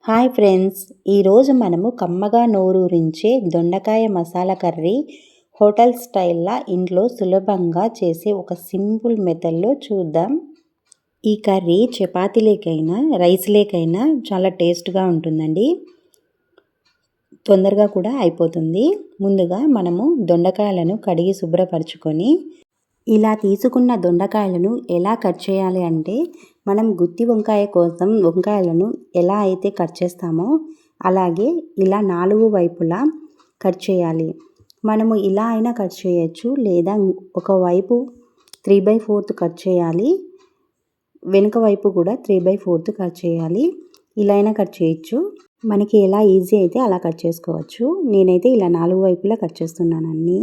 Hi friends, ఈరోజు మనము కమ్మగా నోరూరించే దొండకాయ మసాలా కర్రీ హోటల్ స్టైల్లా ఇంట్లో సులభంగా చేసే ఒక సింపుల్ మెథడ్లో చూద్దాం. ఈ కర్రీ చపాతీలేకైనా రైస్లేకైనా చాలా టేస్ట్గా ఉంటుందండి. తొందరగా కూడా అయిపోతుంది. ముందుగా మనము దొండకాయలను కడిగి శుభ్రపరచుకొని ఇలా తీసుకున్న దొండకాయలను ఎలా కట్ చేయాలి అంటే, మనం గుత్తి వంకాయ కోసం వంకాయలను ఎలా అయితే కట్ చేస్తామో అలాగే ఇలా 4 వైపులా కట్ చేయాలి. మనము ఇలా అయినా కట్ చేయొచ్చు, లేదా ఒకవైపు 3/4 కట్ చేయాలి, వెనుక వైపు కూడా 3/4 కట్ చేయాలి. ఇలా అయినా కట్ చేయొచ్చు, మనకి ఎలా ఈజీ అయితే అలా కట్ చేసుకోవచ్చు. నేనైతే ఇలా 4 వైపులా కట్ చేస్తున్నాను అన్నీ.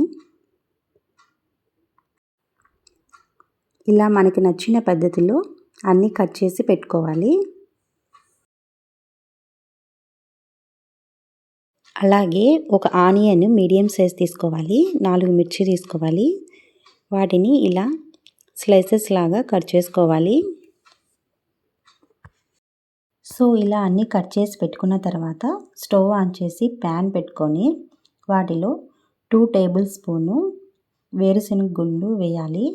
ఇలా మనకి నచ్చిన పద్ధతిలో అన్నీ కట్ చేసి పెట్టుకోవాలి. అలాగే ఒక ఆనియన్ మీడియం సైజ్ తీసుకోవాలి, 4 మిర్చి తీసుకోవాలి. వాటిని ఇలా స్లైసెస్ లాగా కట్ చేసుకోవాలి. సో ఇలా అన్నీ కట్ చేసి పెట్టుకున్న తర్వాత స్టవ్ ఆన్ చేసి ప్యాన్ పెట్టుకొని వాటిలో 2 టేబుల్ స్పూను వేరుశనగ గుళ్ళు వేయాలి.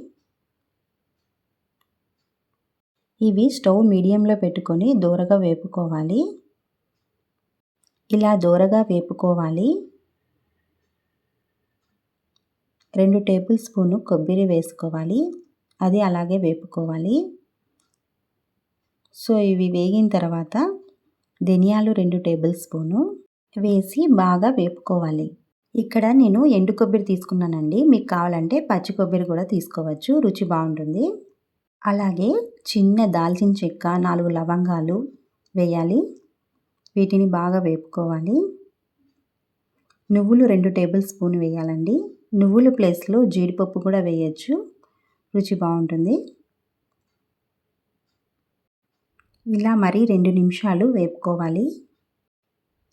ఇవి స్టవ్ మీడియంలో పెట్టుకొని దోరగా వేపుకోవాలి. ఇలా దోరగా వేపుకోవాలి. 2 టేబుల్ స్పూను కొబ్బరి వేసుకోవాలి, అది అలాగే వేపుకోవాలి. సో ఇవి వేగిన తర్వాత ధనియాలు 2 టేబుల్ స్పూను వేసి బాగా వేపుకోవాలి. ఇక్కడ నేను ఎండు కొబ్బరి తీసుకున్నానండి, మీకు కావాలంటే పచ్చి కొబ్బరి కూడా తీసుకోవచ్చు, రుచి బాగుంటుంది. అలాగే చిన్న దాల్చిన చెక్క, 4 లవంగాలు వేయాలి. వీటిని బాగా వేపుకోవాలి. నువ్వులు 2 టేబుల్ స్పూన్ వేయాలండి. నువ్వుల ప్లేస్లో జీడిపప్పు కూడా వేయచ్చు, రుచి బాగుంటుంది. ఇలా మరి 2 నిమిషాలు వేపుకోవాలి.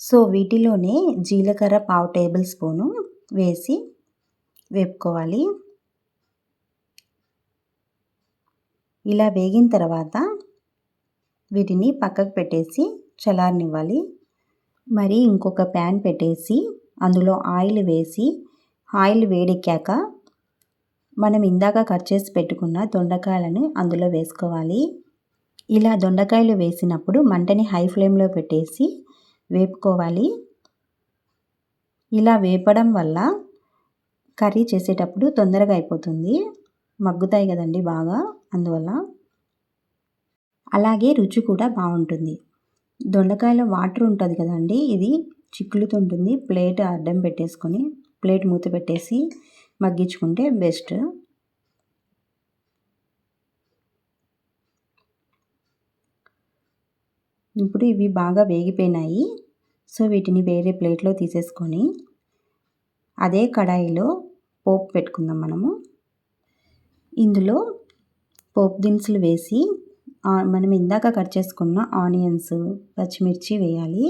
సో వీటిలోనే జీలకర్ర 1/2 టేబుల్ స్పూను వేసి వేపుకోవాలి. ఇలా వేగిన తర్వాత వీటిని పక్కకు పెట్టేసి చల్లారనివ్వాలి. మరి ఇంకొక ప్యాన్ పెట్టేసి అందులో ఆయిల్ వేసి, ఆయిల్ వేడెక్కాక మనం ఇందాక కట్ చేసి పెట్టుకున్న దొండకాయలను అందులో వేసుకోవాలి. ఇలా దొండకాయలు వేసినప్పుడు మంటని హై ఫ్లేమ్లో పెట్టేసి వేపుకోవాలి. ఇలా వేపడం వల్ల కర్రీ చేసేటప్పుడు తొందరగా అయిపోతుంది, మగ్గుతాయి కదండి బాగా, అందువల్ల. అలాగే రుచి కూడా బాగుంటుంది. దొండకాయలో వాటర్ ఉంటుంది కదండి, ఇది చిక్కులుతుంటుంది. ప్లేట్ అడ్డం పెట్టేసుకొని ప్లేట్ మూత పెట్టేసి మగ్గించుకుంటే బెస్ట్. ఇప్పుడు ఇవి బాగా వేగిపోయినాయి. సో వీటిని వేరే ప్లేట్లో తీసేసుకొని అదే కడాయిలో పోపు పెట్టుకుందాం మనము. ఇందులో పోపు దినుసులు వేసి మనం ఇందాక కట్ చేసుకున్న ఆనియన్స్, పచ్చిమిర్చి వేయాలి.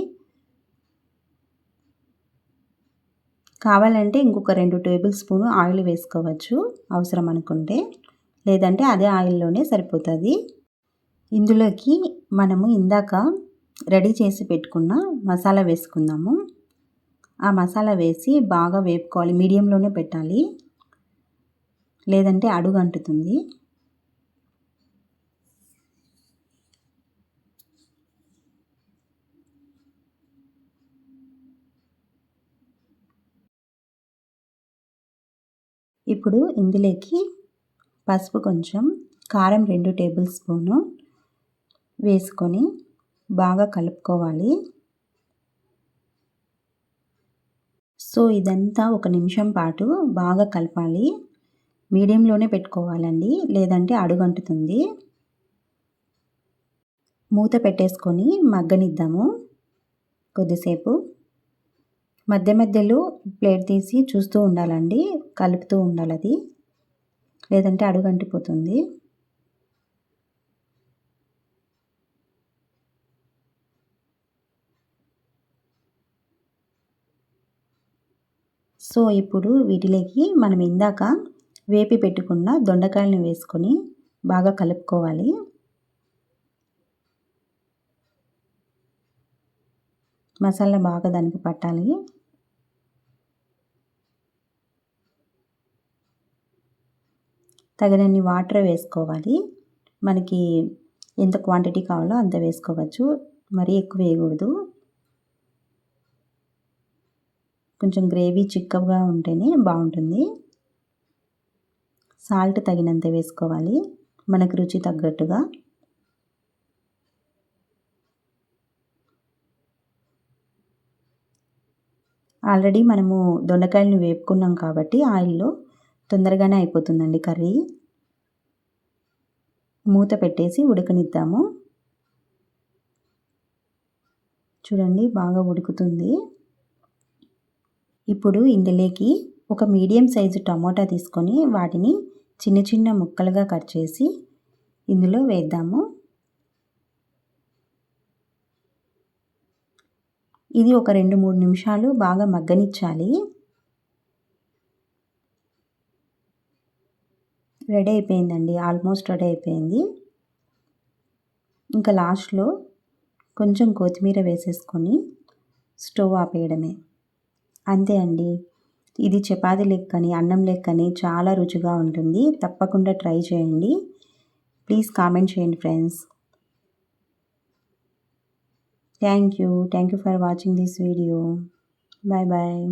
కావాలంటే ఇంకొక 2 టేబుల్ స్పూన్ ఆయిల్ వేసుకోవచ్చు అవసరం అనుకుంటే, లేదంటే అదే ఆయిల్లోనే సరిపోతుంది. ఇందులోకి మనము ఇందాక రెడీ చేసి పెట్టుకున్న మసాలా వేసుకుందాము. ఆ మసాలా వేసి బాగా వేపుకోవాలి, మీడియంలోనే పెట్టాలి, లేదంటే అడుగు అంటుతుంది. ఇప్పుడు ఇందులోకి పసుపు కొంచెం, కారం 2 టేబుల్ స్పూను వేసుకొని బాగా కలుపుకోవాలి. సో ఇదంతా 1 నిమిషం పాటు బాగా కలపాలి. మీడియంలోనే పెట్టుకోవాలండి, లేదంటే అడుగంటుతుంది. మూత పెట్టేసుకొని మగ్గనిద్దాము కొద్దిసేపు. మధ్య మధ్యలో ప్లేట్ తీసి చూస్తూ ఉండాలండి, కలుపుతూ ఉండాలి, అది లేదంటే అడుగంటిపోతుంది. సో ఇప్పుడు వీటిలోకి మనం ఇందాక వేపి పెట్టుకున్న దొండకాయలను వేసుకొని బాగా కలుపుకోవాలి. మసాలా బాగా దానికి పట్టాలి. తగినన్ని వాటర్ వేసుకోవాలి. మనకి ఎంత క్వాంటిటీ కావాలో అంత వేసుకోవచ్చు. మరీ ఎక్కువ వేయకూడదు. కొంచెం గ్రేవీ చిక్కగా ఉంటేనే బాగుంటుంది. సాల్ట్ తగినంత వేసుకోవాలి, మనకు రుచి తగ్గట్టుగా. ఆల్రెడీ మనము దొండకాయలను వేపుకున్నాం కాబట్టి ఆయిల్లో తొందరగానే అయిపోతుందండి కర్రీ. మూత పెట్టేసి ఉడకనిద్దాము. చూడండి బాగా ఉడుకుతుంది. ఇప్పుడు ఇందులోకి ఒక మీడియం సైజు టమోటా తీసుకొని వాటిని చిన్న చిన్న ముక్కలుగా కట్ చేసి ఇందులో వేద్దాము. ఇది ఒక 2-3 నిమిషాలు బాగా మగ్గనిచ్చాలి. రెడీ అయిపోయిందండి, ఆల్మోస్ట్ రెడీ అయిపోయింది. ఇంకా లాస్ట్లో కొంచెం కొత్తిమీర వేసేసుకొని స్టవ్ ఆపేయడమే. అంతే అండి. ఇది చపాతీ లెక్కని, అన్నం లెక్కని చాలా రుచిగా ఉంటుంది. తప్పకుండా ట్రై చేయండి. ప్లీజ్ కామెంట్ చేయండి friends. Thank you for watching this video. Bye bye.